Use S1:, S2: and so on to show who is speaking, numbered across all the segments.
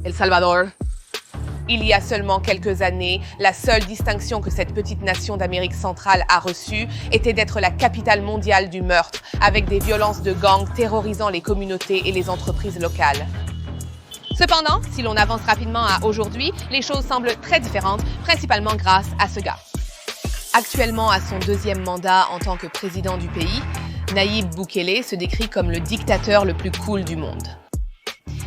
S1: El Salvador. Il y a seulement quelques années, la seule distinction que cette petite nation d'Amérique centrale a reçue était d'être la capitale mondiale du meurtre, avec des violences de gangs terrorisant les communautés et les entreprises locales. Cependant, si l'on avance rapidement à aujourd'hui, les choses semblent très différentes, principalement grâce à ce gars. Actuellement à son 2e mandat en tant que président du pays, Nayib Bukele se décrit comme le dictateur le plus cool du monde.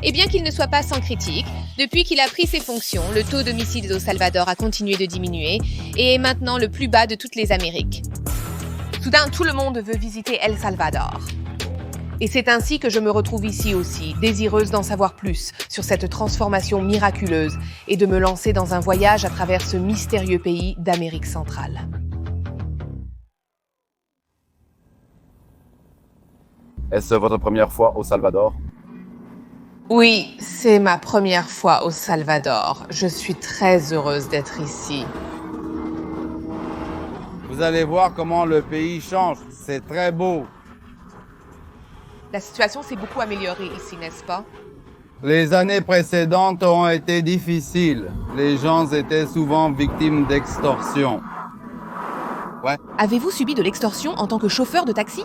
S1: Et bien qu'il ne soit pas sans critique, depuis qu'il a pris ses fonctions, le taux d'homicides au Salvador a continué de diminuer et est maintenant le plus bas de toutes les Amériques. Soudain, tout le monde veut visiter El Salvador. Et c'est ainsi que je me retrouve ici aussi, désireuse d'en savoir plus sur cette transformation miraculeuse et de me lancer dans un voyage à travers ce mystérieux pays d'Amérique centrale.
S2: Est-ce votre première fois au Salvador?
S1: Oui, c'est ma première fois au Salvador. Je suis très heureuse d'être ici.
S3: Vous allez voir comment le pays change. C'est très beau.
S1: La situation s'est beaucoup améliorée ici, n'est-ce pas?
S3: Les années précédentes ont été difficiles. Les gens étaient souvent victimes d'extorsion. Ouais,
S1: Avez-vous subi de l'extorsion en tant que chauffeur de taxi?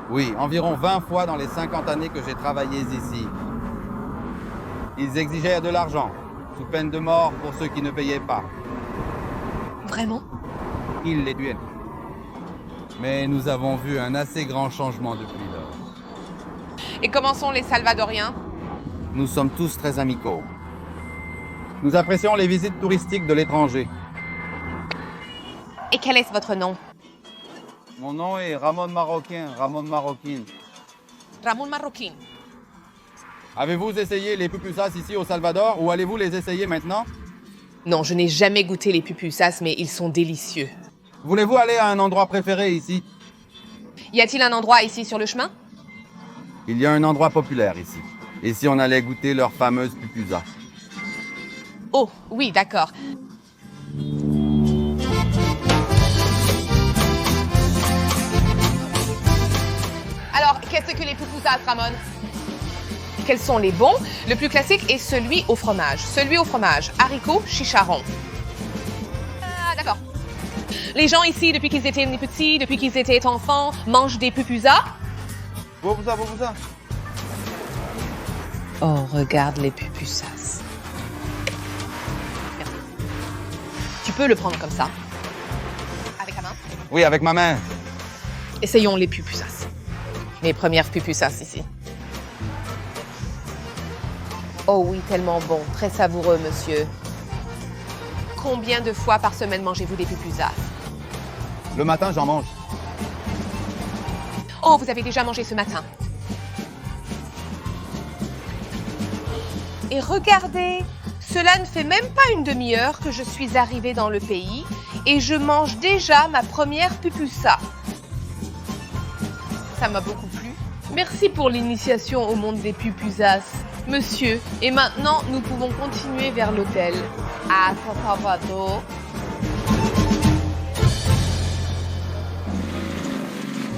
S3: oui, environ 20 fois dans les 50 années que j'ai travaillé ici. Ils exigeaient de l'argent, sous peine de mort pour ceux qui ne payaient pas.
S1: Vraiment?
S3: Ils les tuaient. Mais nous avons vu un assez grand changement depuis lors.
S1: Et comment sont les Salvadoriens?
S3: Nous sommes tous très amicaux. Nous apprécions les visites touristiques de l'étranger.
S1: Et quel est votre nom?
S3: Mon nom est Ramon Marocain, Ramon Maroquin.
S1: Ramon Marroquin.
S3: Avez-vous essayé les pupusas ici au Salvador ou allez-vous les essayer maintenant?
S1: Non, je n'ai jamais goûté les pupusas, mais ils sont délicieux.
S3: Voulez-vous aller à un endroit préféré ici?
S1: Y a-t-il un endroit ici sur le chemin?
S3: Il y a un endroit populaire ici. Et si on allait goûter leur fameuse pupusa?
S1: Oh, oui, d'accord. Alors, qu'est-ce que les pupusas, Ramon? Quels sont les bons? Le plus classique est celui au fromage. Celui au fromage, haricots, chicharron. Ah, d'accord. Les gens ici, depuis qu'ils étaient petits, depuis qu'ils étaient enfants, mangent des pupusas.
S3: Pupusa.
S1: Oh, regarde les pupusas. Merci. Tu peux le prendre comme ça. Avec la main.
S3: Oui, avec ma main.
S1: Essayons les pupusas. Mes premières pupusas ici. Oh oui, tellement bon. Très savoureux, monsieur. Combien de fois par semaine mangez-vous des pupusas?
S3: Le matin, j'en mange.
S1: Oh, vous avez déjà mangé ce matin. Et regardez, cela ne fait même pas une demi-heure que je suis arrivée dans le pays et je mange déjà ma première pupusa. Ça m'a beaucoup plu. Merci pour l'initiation au monde des pupusas, monsieur. Et maintenant, nous pouvons continuer vers l'hôtel. À Salvador.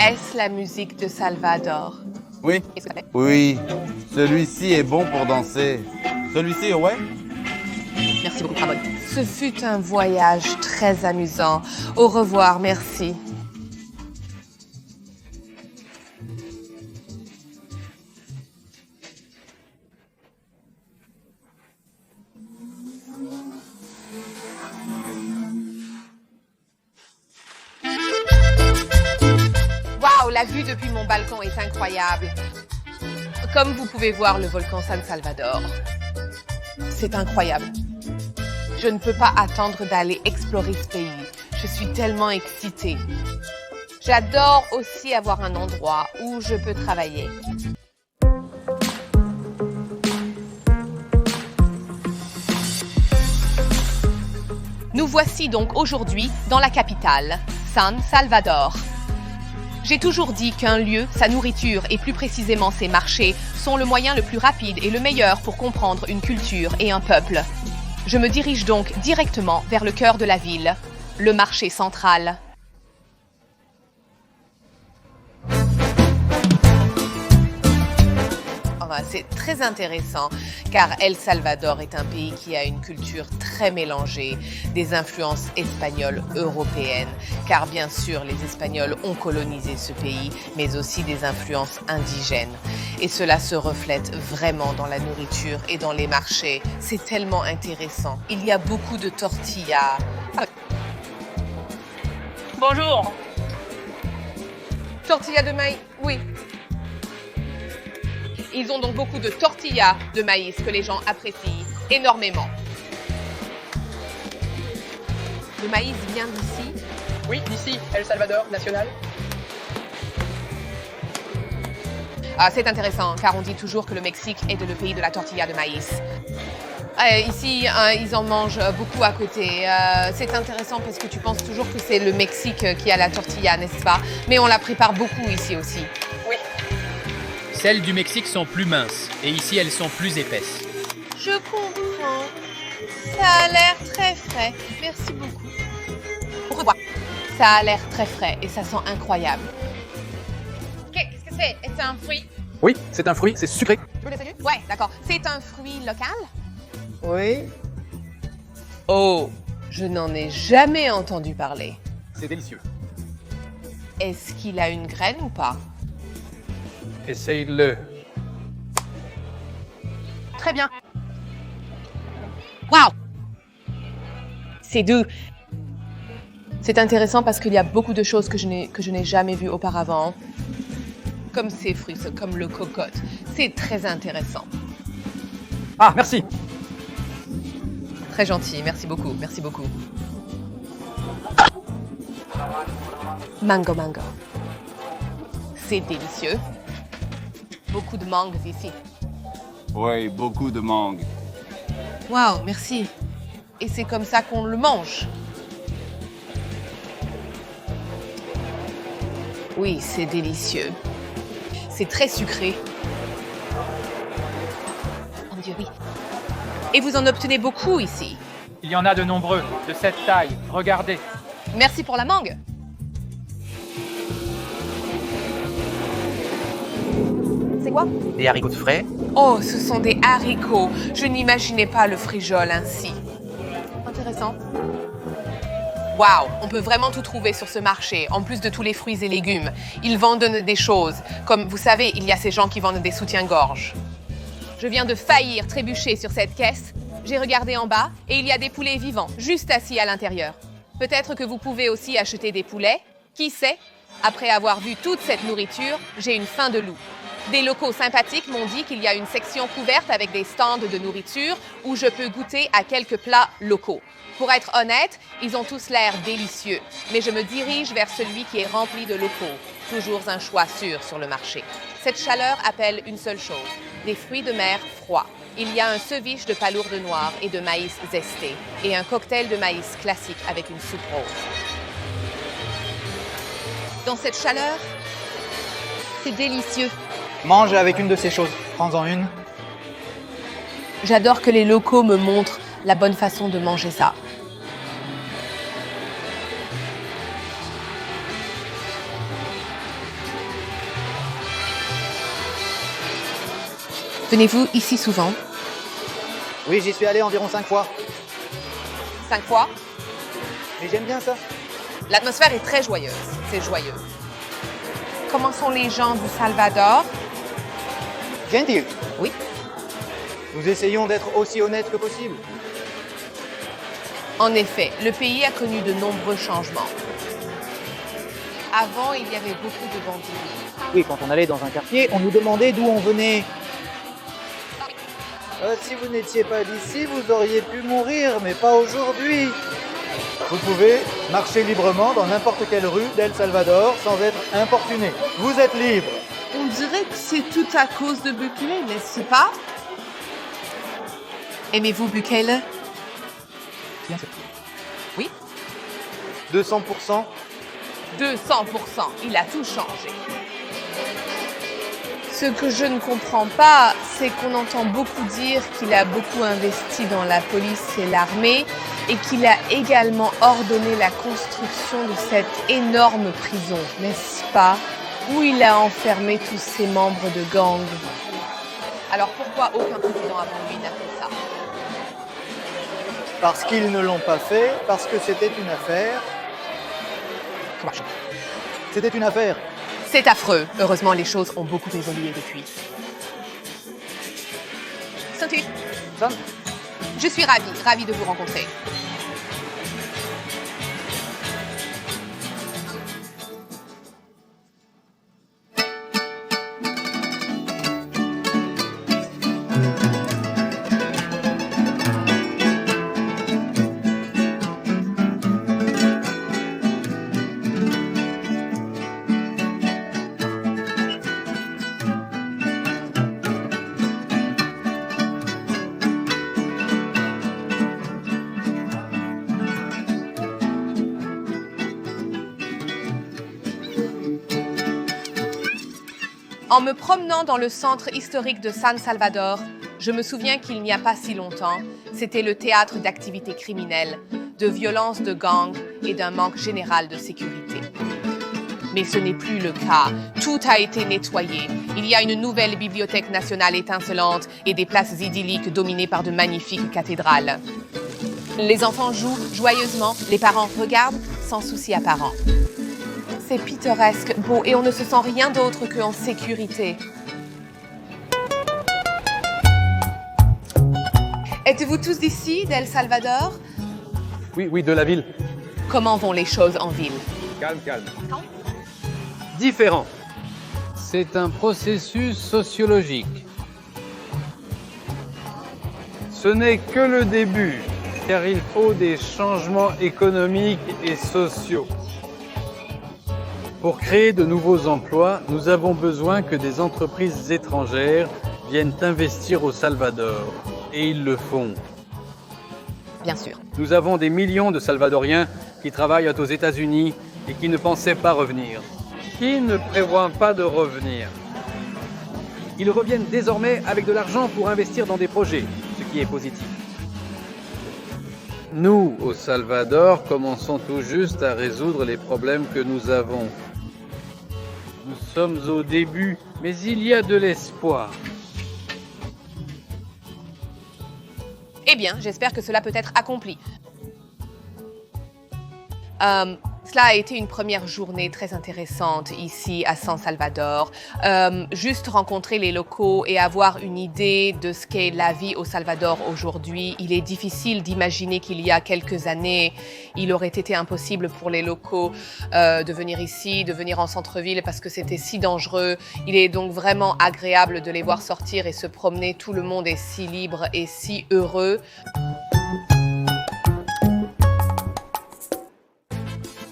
S1: Est-ce la musique de Salvador?
S3: Oui.
S1: Qu'est-ce que ça fait?
S3: Oui. Celui-ci est bon pour danser. Celui-ci, ouais?
S1: Merci beaucoup, Ramon. Ce fut un voyage très amusant. Au revoir, merci. Waouh, la vue depuis mon balcon est incroyable. Comme vous pouvez voir le volcan San Salvador. C'est incroyable. Je ne peux pas attendre d'aller explorer ce pays. Je suis tellement excitée. J'adore aussi avoir un endroit où je peux travailler. Nous voici donc aujourd'hui dans la capitale, San Salvador. J'ai toujours dit qu'un lieu, sa nourriture et plus précisément ses marchés sont le moyen le plus rapide et le meilleur pour comprendre une culture et un peuple. Je me dirige donc directement vers le cœur de la ville, le marché central. Oh Salvador. C'est très intéressant car El Salvador est un pays qui a une culture très mélangée, des influences espagnoles, européennes, car bien sûr les Espagnols ont colonisé ce pays, mais aussi des influences indigènes. Et cela se reflète vraiment dans la nourriture et dans les marchés. C'est tellement intéressant. Il y a beaucoup de tortillas.
S4: Bonjour.
S1: Tortillas de maïs, oui. Ils ont donc beaucoup de tortillas de maïs que les gens apprécient énormément. Le maïs vient d'ici?
S4: Oui, d'ici, El Salvador, national.
S1: Ah, c'est intéressant, car on dit toujours que le Mexique est le pays de la tortilla de maïs. Ici, ils en mangent beaucoup à côté. C'est intéressant parce que tu penses toujours que c'est le Mexique qui a la tortilla, n'est-ce pas? Mais on la prépare beaucoup ici aussi.
S4: Oui.
S5: Celles du Mexique sont plus minces et ici elles sont plus épaisses.
S1: Je comprends. Ça a l'air très frais. Merci beaucoup. Au revoir. Ça a l'air très frais et ça sent incroyable. Qu'est-ce que c'est? Est-ce un fruit?
S6: Oui, c'est un fruit, c'est sucré.
S1: Tu veux l'essayer? Ouais, d'accord. C'est un fruit local?
S6: Oui.
S1: Oh, je n'en ai jamais entendu parler.
S6: C'est délicieux.
S1: Est-ce qu'il a une graine ou pas?
S6: Essaye-le.
S1: Très bien. Waouh! C'est doux. C'est intéressant parce qu'il y a beaucoup de choses que je n'ai jamais vues auparavant. Comme ces fruits, comme le cocotte. C'est très intéressant.
S6: Ah, merci.
S1: Très gentil, merci beaucoup, merci beaucoup. Mango, mango. C'est délicieux. Beaucoup de mangues ici.
S3: Oui, beaucoup de mangue.
S1: Waouh, merci. Et c'est comme ça qu'on le mange. Oui, c'est délicieux. C'est très sucré. Oh mon Dieu, oui. Et vous en obtenez beaucoup ici.
S4: Il y en a de nombreux, de cette taille. Regardez.
S1: Merci pour la mangue. C'est quoi?
S6: Des haricots de frais.
S1: Oh, ce sont des haricots. Je n'imaginais pas le frijol ainsi. Intéressant. Waouh, on peut vraiment tout trouver sur ce marché, en plus de tous les fruits et légumes. Ils vendent des choses. Comme vous savez, il y a ces gens qui vendent des soutiens-gorge. Je viens de faillir trébucher sur cette caisse. J'ai regardé en bas et il y a des poulets vivants, juste assis à l'intérieur. Peut-être que vous pouvez aussi acheter des poulets. Qui sait? Après avoir vu toute cette nourriture, j'ai une faim de loup. Des locaux sympathiques m'ont dit qu'il y a une section couverte avec des stands de nourriture où je peux goûter à quelques plats locaux. Pour être honnête, ils ont tous l'air délicieux, mais je me dirige vers celui qui est rempli de locaux. Toujours un choix sûr sur le marché. Cette chaleur appelle une seule chose, des fruits de mer froids. Il y a un ceviche de palourde noire et de maïs zesté, et un cocktail de maïs classique avec une soupe rose. Dans cette chaleur, c'est délicieux.
S7: Mange avec une de ces choses. Prends-en une.
S1: J'adore que les locaux me montrent la bonne façon de manger ça. Venez-vous ici souvent?
S7: Oui, j'y suis allé environ 5 fois.
S1: 5 fois?
S7: Mais j'aime bien ça.
S1: L'atmosphère est très joyeuse. C'est joyeux. Comment sont les gens du Salvador?
S7: Gentil.
S1: Oui.
S7: Nous essayons d'être aussi honnêtes que possible.
S1: En effet, le pays a connu de nombreux changements. Avant, il y avait beaucoup de bandits.
S7: Oui, quand on allait dans un quartier, on nous demandait d'où on venait. Si vous n'étiez pas d'ici, vous auriez pu mourir, mais pas aujourd'hui. Vous pouvez marcher librement dans n'importe quelle rue d'El Salvador sans être importuné. Vous êtes libre.
S1: On dirait que c'est tout à cause de Bukele, n'est-ce pas? Aimez-vous Bukele?
S7: Bien sûr.
S1: Oui?
S7: 200%.
S1: 200%. Il a tout changé. Ce que je ne comprends pas, c'est qu'on entend beaucoup dire qu'il a beaucoup investi dans la police et l'armée et qu'il a également ordonné la construction de cette énorme prison, n'est-ce pas? Où il a enfermé tous ses membres de gang. Alors pourquoi aucun président avant lui n'a fait ça?
S7: Parce qu'ils ne l'ont pas fait, parce que c'était une affaire. C'était une affaire.
S1: C'est affreux. Heureusement, les choses ont beaucoup évolué depuis. Saint-Hugues,
S7: Ça,
S1: je suis ravie de vous rencontrer. En me promenant dans le centre historique de San Salvador, je me souviens qu'il n'y a pas si longtemps, c'était le théâtre d'activités criminelles, de violences de gangs et d'un manque général de sécurité. Mais ce n'est plus le cas. Tout a été nettoyé. Il y a une nouvelle bibliothèque nationale étincelante et des places idylliques dominées par de magnifiques cathédrales. Les enfants jouent joyeusement, les parents regardent sans souci apparent. C'est pittoresque, beau et on ne se sent rien d'autre qu'en sécurité. Êtes-vous tous d'ici, d'El Salvador?
S6: Oui, de la ville.
S1: Comment vont les choses en ville?
S6: Calme. Différent.
S8: C'est un processus sociologique. Ce n'est que le début, car il faut des changements économiques et sociaux. Pour créer de nouveaux emplois, nous avons besoin que des entreprises étrangères viennent investir au Salvador. Et ils le font.
S1: Bien sûr.
S8: Nous avons des millions de Salvadoriens qui travaillent aux États-Unis et qui ne pensaient pas revenir. Qui ne prévoient pas de revenir. Ils reviennent désormais avec de l'argent pour investir dans des projets, ce qui est positif. Nous, au Salvador, commençons tout juste à résoudre les problèmes que nous avons. Nous sommes au début, mais il y a de l'espoir.
S1: Eh bien, j'espère que cela peut être accompli. Cela a été une première journée très intéressante ici à San Salvador. Juste rencontrer les locaux et avoir une idée de ce qu'est la vie au Salvador aujourd'hui. Il est difficile d'imaginer qu'il y a quelques années, il aurait été impossible pour les locaux de venir ici, de venir en centre-ville parce que c'était si dangereux. Il est donc vraiment agréable de les voir sortir et se promener. Tout le monde est si libre et si heureux.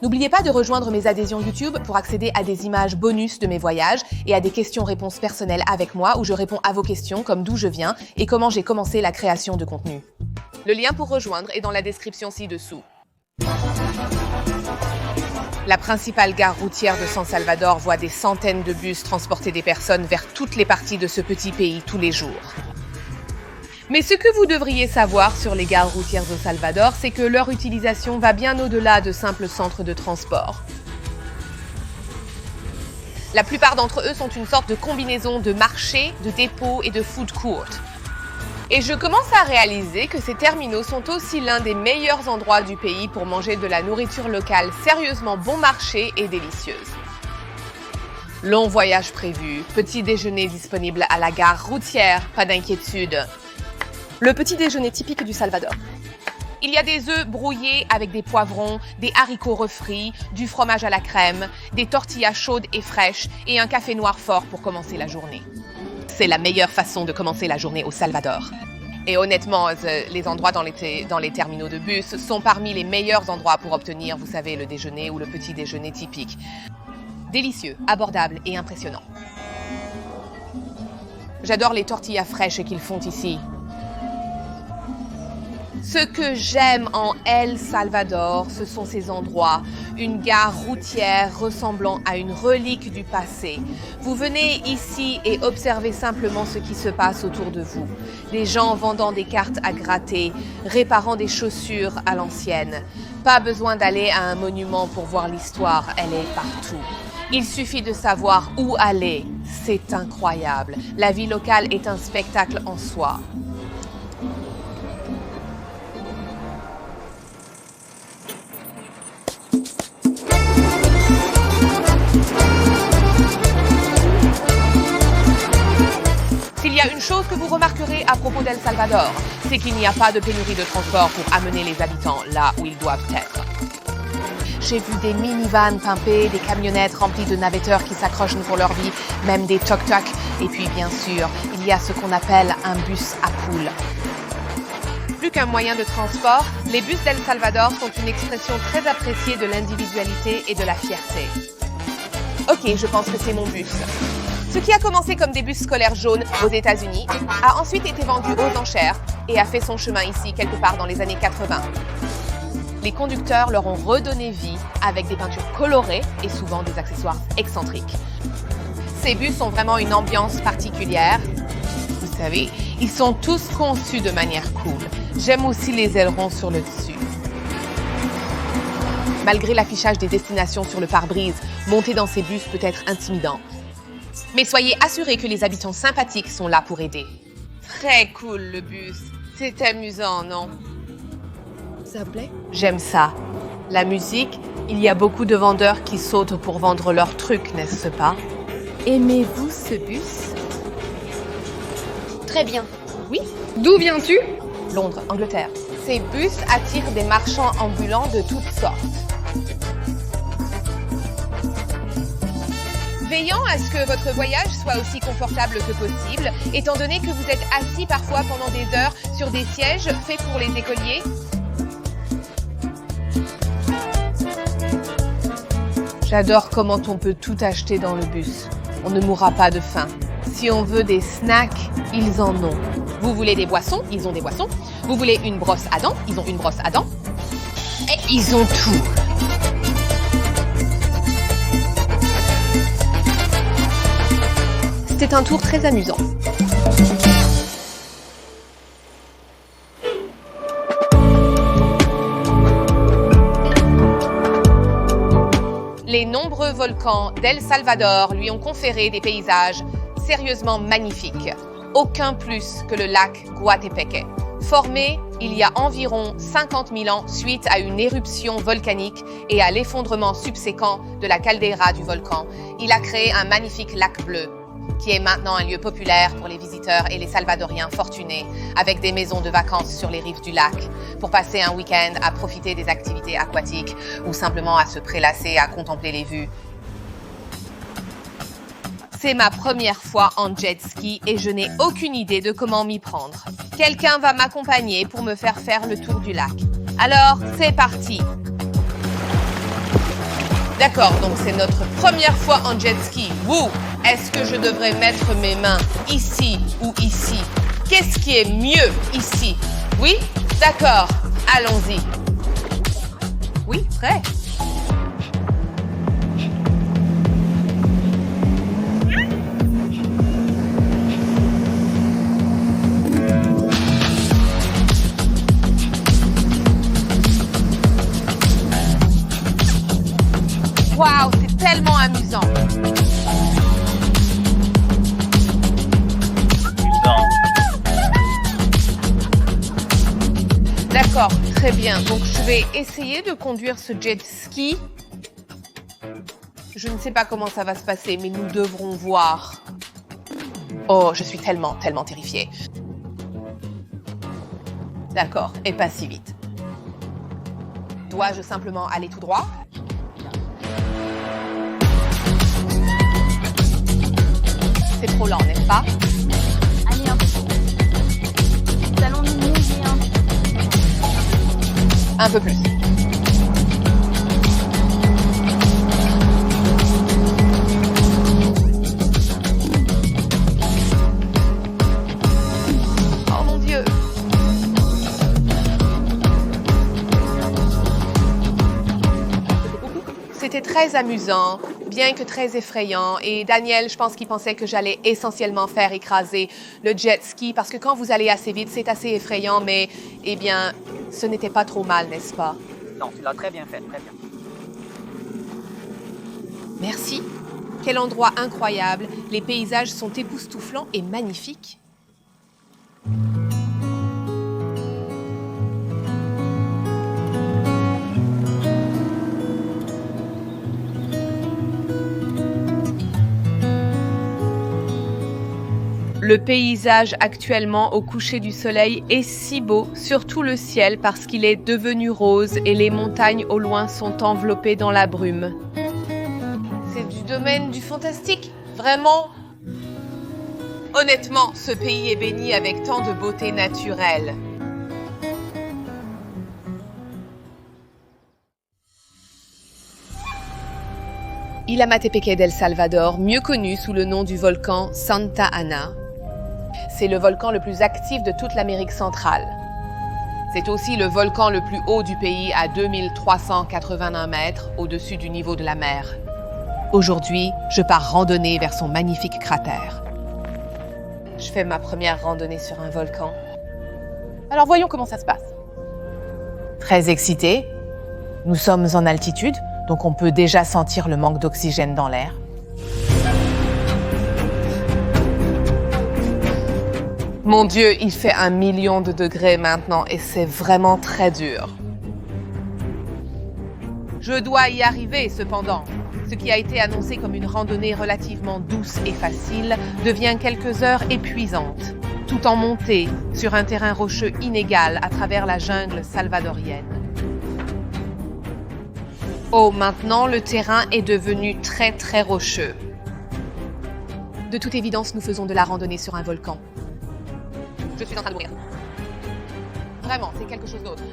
S1: N'oubliez pas de rejoindre mes adhésions YouTube pour accéder à des images bonus de mes voyages et à des questions-réponses personnelles avec moi où je réponds à vos questions comme d'où je viens et comment j'ai commencé la création de contenu. Le lien pour rejoindre est dans la description ci-dessous. La principale gare routière de San Salvador voit des centaines de bus transporter des personnes vers toutes les parties de ce petit pays tous les jours. Mais ce que vous devriez savoir sur les gares routières au Salvador, c'est que leur utilisation va bien au-delà de simples centres de transport. La plupart d'entre eux sont une sorte de combinaison de marchés, de dépôts et de food courts. Et je commence à réaliser que ces terminaux sont aussi l'un des meilleurs endroits du pays pour manger de la nourriture locale sérieusement bon marché et délicieuse. Long voyage prévu, petit déjeuner disponible à la gare routière, pas d'inquiétude. Le petit déjeuner typique du Salvador. Il y a des œufs brouillés avec des poivrons, des haricots refrits, du fromage à la crème, des tortillas chaudes et fraîches et un café noir fort pour commencer la journée. C'est la meilleure façon de commencer la journée au Salvador. Et honnêtement, les endroits dans les terminaux de bus sont parmi les meilleurs endroits pour obtenir, vous savez, le déjeuner ou le petit déjeuner typique. Délicieux, abordable et impressionnant. J'adore les tortillas fraîches qu'ils font ici. Ce que j'aime en El Salvador, ce sont ces endroits, une gare routière ressemblant à une relique du passé. Vous venez ici et observez simplement ce qui se passe autour de vous. Des gens vendant des cartes à gratter, réparant des chaussures à l'ancienne. Pas besoin d'aller à un monument pour voir l'histoire, elle est partout. Il suffit de savoir où aller C'est incroyable. La vie locale est un spectacle en soi. S'il y a une chose que vous remarquerez à propos d'El Salvador, c'est qu'il n'y a pas de pénurie de transport pour amener les habitants là où ils doivent être. J'ai vu des minivans pimpés, des camionnettes remplies de navetteurs qui s'accrochent pour leur vie, même des tuk-tuk. Et puis, bien sûr, il y a ce qu'on appelle un bus à poules. Plus qu'un moyen de transport, les bus d'El Salvador sont une expression très appréciée de l'individualité et de la fierté. Ok, je pense que c'est mon bus. Ce qui a commencé comme des bus scolaires jaunes aux États-Unis a ensuite été vendu aux enchères et a fait son chemin ici quelque part dans les années 80. Les conducteurs leur ont redonné vie avec des peintures colorées et souvent des accessoires excentriques. Ces bus ont vraiment une ambiance particulière. Vous savez, ils sont tous conçus de manière cool. J'aime aussi les ailerons sur le dessus. Malgré l'affichage des destinations sur le pare-brise, monter dans ces bus peut être intimidant. Mais soyez assurés que les habitants sympathiques sont là pour aider. Très cool le bus. C'est amusant, non? Ça vous plaît? J'aime ça. La musique, il y a beaucoup de vendeurs qui sautent pour vendre leurs trucs, n'est-ce pas? Aimez-vous ce bus?
S9: Très bien.
S1: Oui?
S9: D'où viens-tu?
S1: Londres, Angleterre. Ces bus attirent des marchands ambulants de toutes sortes. Veillant à ce que votre voyage soit aussi confortable que possible, étant donné que vous êtes assis parfois pendant des heures sur des sièges faits pour les écoliers. J'adore comment on peut tout acheter dans le bus. On ne mourra pas de faim. Si on veut des snacks, ils en ont. Vous voulez des boissons? Ils ont des boissons. Vous voulez une brosse à dents? Ils ont une brosse à dents. Et ils ont tout. C'était un tour très amusant. Les nombreux volcans d'El Salvador lui ont conféré des paysages sérieusement magnifiques. Aucun plus que le lac Guatepeque. Formé il y a environ 50 000 ans suite à une éruption volcanique et à l'effondrement subséquent de la caldeira du volcan, il a créé un magnifique lac bleu, qui est maintenant un lieu populaire pour les visiteurs et les Salvadoriens fortunés, avec des maisons de vacances sur les rives du lac, pour passer un week-end à profiter des activités aquatiques ou simplement à se prélasser à contempler les vues. C'est ma première fois en jet ski et je n'ai aucune idée de comment m'y prendre. Quelqu'un va m'accompagner pour me faire faire le tour du lac. Alors, c'est parti! D'accord, donc c'est notre première fois en jet ski. Wouh! Est-ce que je devrais mettre mes mains ici ou ici? Qu'est-ce qui est mieux ici? Oui? D'accord, allons-y. Oui, prêt? Waouh, c'est tellement amusant. D'accord, très bien. Donc, je vais essayer de conduire ce jet ski. Je ne sais pas comment ça va se passer, mais nous devrons voir. Oh, je suis tellement terrifiée. D'accord, et pas si vite. Dois-je simplement aller tout droit? C'est trop lent, n'est-ce pas?
S9: Allez, un peu plus. Nous allons nous mouiller un peu.
S1: Un peu plus. Oh mon Dieu! C'était très amusant, bien que très effrayant. Et Daniel, je pense qu'il pensait que j'allais essentiellement faire écraser le jet ski parce que quand vous allez assez vite, c'est assez effrayant, mais eh bien, ce n'était pas trop mal, n'est-ce pas?
S10: Non, tu l'as très bien fait, très bien.
S1: Merci. Quel endroit incroyable, les paysages sont époustouflants et magnifiques. Le paysage actuellement au coucher du soleil est si beau, surtout le ciel parce qu'il est devenu rose et les montagnes au loin sont enveloppées dans la brume. C'est du domaine du fantastique, vraiment. Honnêtement, ce pays est béni avec tant de beauté naturelle. Ilamatepec d'El Salvador, mieux connu sous le nom du volcan Santa Ana. C'est le volcan le plus actif de toute l'Amérique centrale. C'est aussi le volcan le plus haut du pays à 2381 mètres au-dessus du niveau de la mer. Aujourd'hui, je pars randonner vers son magnifique cratère. Je fais ma première randonnée sur un volcan. Alors voyons comment ça se passe. Très excitée. Nous sommes en altitude, donc on peut déjà sentir le manque d'oxygène dans l'air. Mon Dieu, il fait 1 million de degrés maintenant et c'est vraiment très dur. Je dois y arriver cependant. Ce qui a été annoncé comme une randonnée relativement douce et facile devient quelques heures épuisante, tout en montée sur un terrain rocheux inégal à travers la jungle salvadorienne. Oh, maintenant le terrain est devenu très très rocheux. De toute évidence, nous faisons de la randonnée sur un volcan. Je suis en train de mourir. Vraiment, c'est quelque chose d'autre.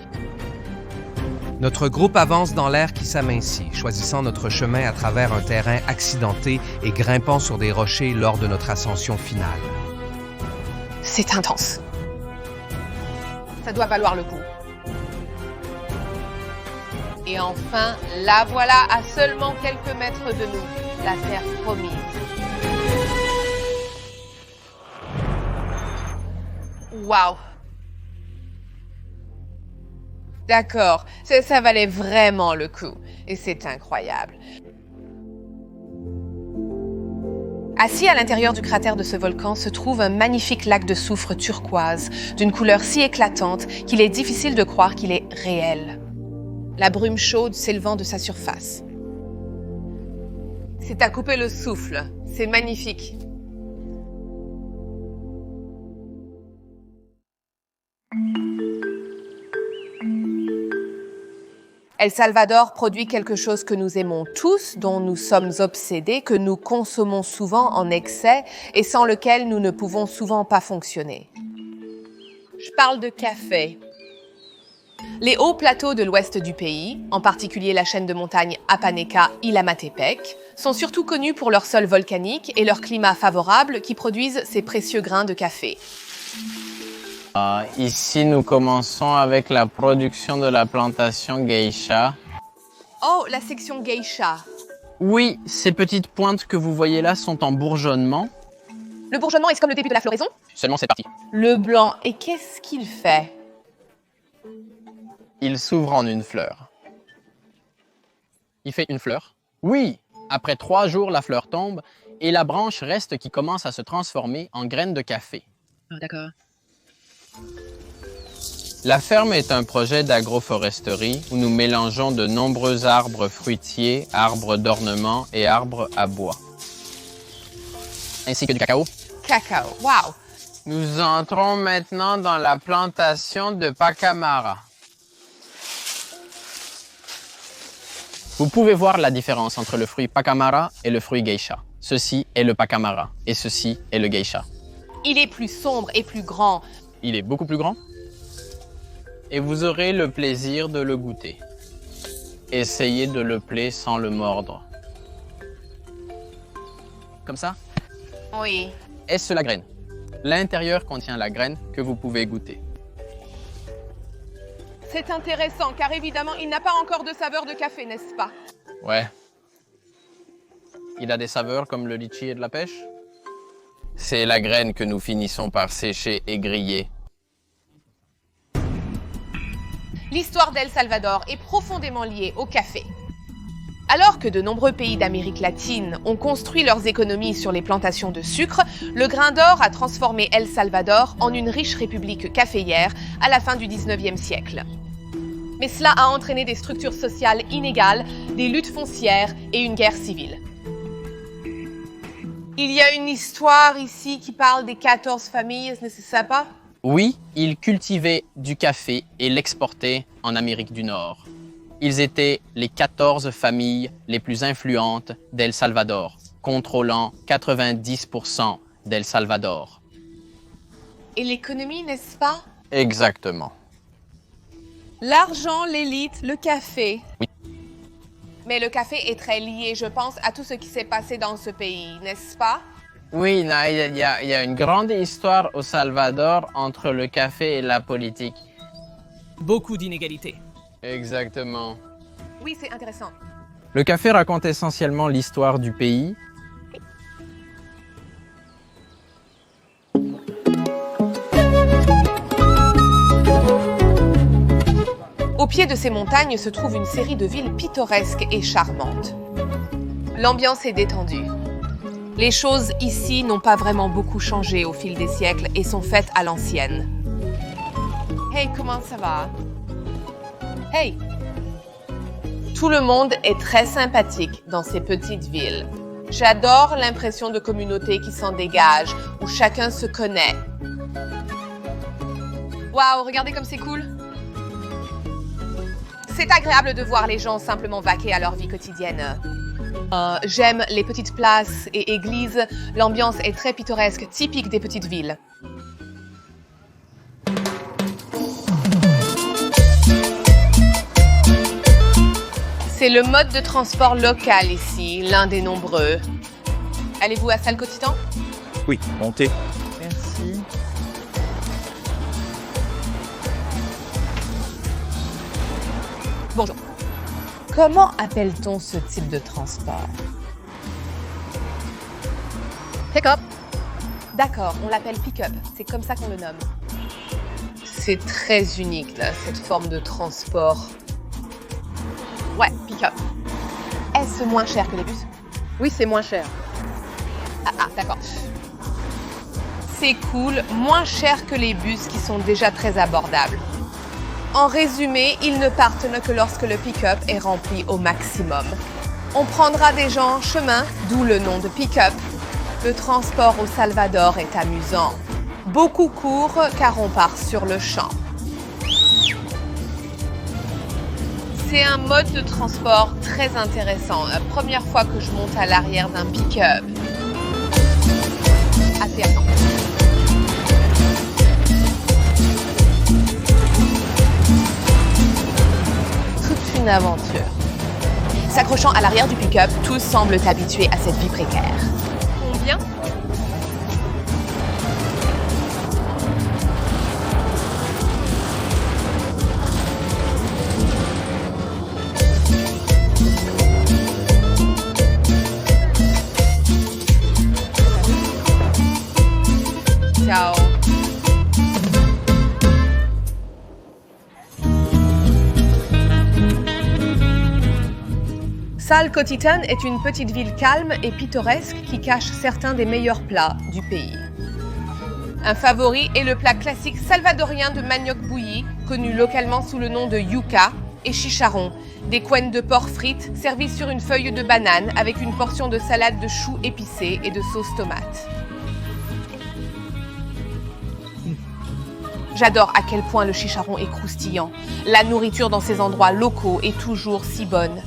S10: Notre groupe avance dans l'air qui s'amincit, choisissant notre chemin à travers un terrain accidenté et grimpant sur des rochers lors de notre ascension finale.
S1: C'est intense. Ça doit valoir le coup. Et enfin, la voilà à seulement quelques mètres de nous, la terre promise. Waouh! D'accord, ça valait vraiment le coup. Et c'est incroyable. Assis à l'intérieur du cratère de ce volcan se trouve un magnifique lac de soufre turquoise, d'une couleur si éclatante qu'il est difficile de croire qu'il est réel. La brume chaude s'élevant de sa surface. C'est à couper le souffle. C'est magnifique. El Salvador produit quelque chose que nous aimons tous, dont nous sommes obsédés, que nous consommons souvent en excès et sans lequel nous ne pouvons souvent pas fonctionner. Je parle de café. Les hauts plateaux de l'ouest du pays, en particulier la chaîne de montagnes Apaneca-Ilamatepec, sont surtout connus pour leur sol volcanique et leur climat favorable qui produisent ces précieux grains de café.
S11: Ici, nous commençons avec la production de la plantation geisha.
S1: Oh, la section geisha.
S11: Oui, ces petites pointes que vous voyez là sont en bourgeonnement.
S1: Le bourgeonnement est comme le début de la floraison?
S11: Seulement c'est parti.
S1: Le blanc, et qu'est-ce qu'il fait?
S11: Il s'ouvre en une fleur. Il fait une fleur? Oui. Après 3 jours, la fleur tombe et la branche reste qui commence à se transformer en graines de café.
S5: D'accord.
S11: La ferme est un projet d'agroforesterie où nous mélangeons de nombreux arbres fruitiers, arbres d'ornement et arbres à bois. Ainsi que du cacao.
S1: Cacao, wow!
S11: Nous entrons maintenant dans la plantation de Pacamara. Vous pouvez voir la différence entre le fruit Pacamara et le fruit geisha. Ceci est le Pacamara et ceci est le geisha.
S1: Il est plus sombre et plus grand.
S11: Il est beaucoup plus grand. Et vous aurez le plaisir de le goûter. Essayez de le peler sans le mordre. Comme ça?
S1: Oui.
S11: Est-ce la graine? L'intérieur contient la graine que vous pouvez goûter.
S1: C'est intéressant, car évidemment, il n'a pas encore de saveur de café, n'est-ce pas?
S11: Ouais. Il a des saveurs comme le litchi et de la pêche? C'est la graine que nous finissons par sécher et griller.
S1: L'histoire d'El Salvador est profondément liée au café. Alors que de nombreux pays d'Amérique latine ont construit leurs économies sur les plantations de sucre, le grain d'or a transformé El Salvador en une riche république caféière à la fin du 19e siècle. Mais cela a entraîné des structures sociales inégales, des luttes foncières et une guerre civile. Il y a une histoire ici qui parle des 14 familles, n'est-ce pas?
S11: Oui, ils cultivaient du café et l'exportaient en Amérique du Nord. Ils étaient les 14 familles les plus influentes d'El Salvador, contrôlant 90% d'El Salvador.
S1: Et l'économie, n'est-ce pas?
S11: Exactement.
S1: L'argent, l'élite, le café.
S11: Oui.
S1: Mais le café est très lié, je pense, à tout ce qui s'est passé dans ce pays, n'est-ce pas?
S11: Oui, il y a une grande histoire au Salvador entre le café et la politique.
S5: Beaucoup d'inégalités.
S11: Exactement.
S1: Oui, c'est intéressant.
S11: Le café raconte essentiellement l'histoire du pays.
S1: Au pied de ces montagnes se trouve une série de villes pittoresques et charmantes. L'ambiance est détendue. Les choses ici n'ont pas vraiment beaucoup changé au fil des siècles et sont faites à l'ancienne. Hey, comment ça va? Hey! Tout le monde est très sympathique dans ces petites villes. J'adore l'impression de communauté qui s'en dégage, où chacun se connaît. Waouh, regardez comme c'est cool! C'est agréable de voir les gens simplement vaquer à leur vie quotidienne. J'aime les petites places et églises. L'ambiance est très pittoresque, typique des petites villes. C'est le mode de transport local ici, l'un des nombreux. Allez-vous à Salcotitan?
S6: Oui, montez.
S1: Merci. Bonjour. Comment appelle-t-on ce type de transport? Pick-up. D'accord, on l'appelle pick-up. C'est comme ça qu'on le nomme. C'est très unique, là, cette forme de transport. Ouais, pick-up. Est-ce moins cher que les bus?
S12: Oui, c'est moins cher.
S1: Ah, d'accord. C'est cool, moins cher que les bus qui sont déjà très abordables. En résumé, ils ne partent que lorsque le pick-up est rempli au maximum. On prendra des gens en chemin, d'où le nom de pick-up. Le transport au Salvador est amusant. Beaucoup courent car on part sur le champ. C'est un mode de transport très intéressant. La première fois que je monte à l'arrière d'un pick-up. Assez attends. Toute une aventure. S'accrochant à l'arrière du pick-up, tous semblent habitués à cette vie précaire. Combien ? Ciao. Salcotitan est une petite ville calme et pittoresque qui cache certains des meilleurs plats du pays. Un favori est le plat classique salvadorien de manioc bouilli, connu localement sous le nom de yuca, et chicharron, des couennes de porc frites servies sur une feuille de banane avec une portion de salade de choux épicée et de sauce tomate. J'adore à quel point le chicharron est croustillant. La nourriture dans ces endroits locaux est toujours si bonne.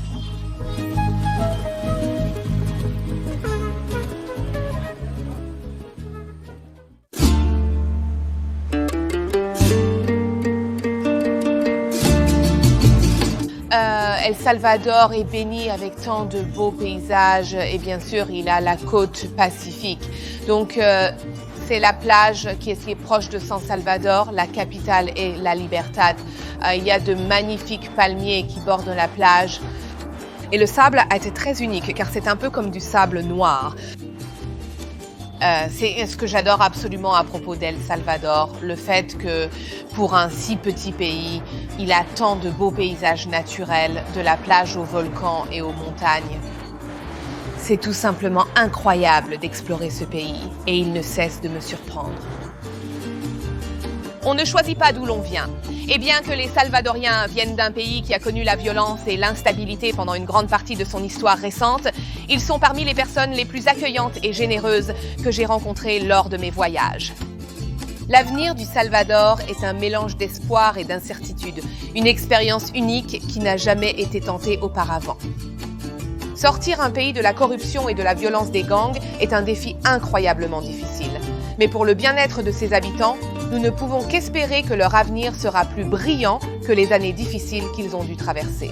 S1: El Salvador est béni avec tant de beaux paysages et bien sûr, il a la côte pacifique. Donc, c'est la plage qui est proche de San Salvador, la capitale est La Libertad. Il y a de magnifiques palmiers qui bordent la plage. Et le sable a été très unique car c'est un peu comme du sable noir. C'est ce que j'adore absolument à propos d'El Salvador, le fait que pour un si petit pays, il a tant de beaux paysages naturels, de la plage aux volcans et aux montagnes. C'est tout simplement incroyable d'explorer ce pays et il ne cesse de me surprendre. On ne choisit pas d'où l'on vient. Et bien que les Salvadoriens viennent d'un pays qui a connu la violence et l'instabilité pendant une grande partie de son histoire récente, ils sont parmi les personnes les plus accueillantes et généreuses que j'ai rencontrées lors de mes voyages. L'avenir du Salvador est un mélange d'espoir et d'incertitude, une expérience unique qui n'a jamais été tentée auparavant. Sortir un pays de la corruption et de la violence des gangs est un défi incroyablement difficile. Mais pour le bien-être de ses habitants, nous ne pouvons qu'espérer que leur avenir sera plus brillant que les années difficiles qu'ils ont dû traverser.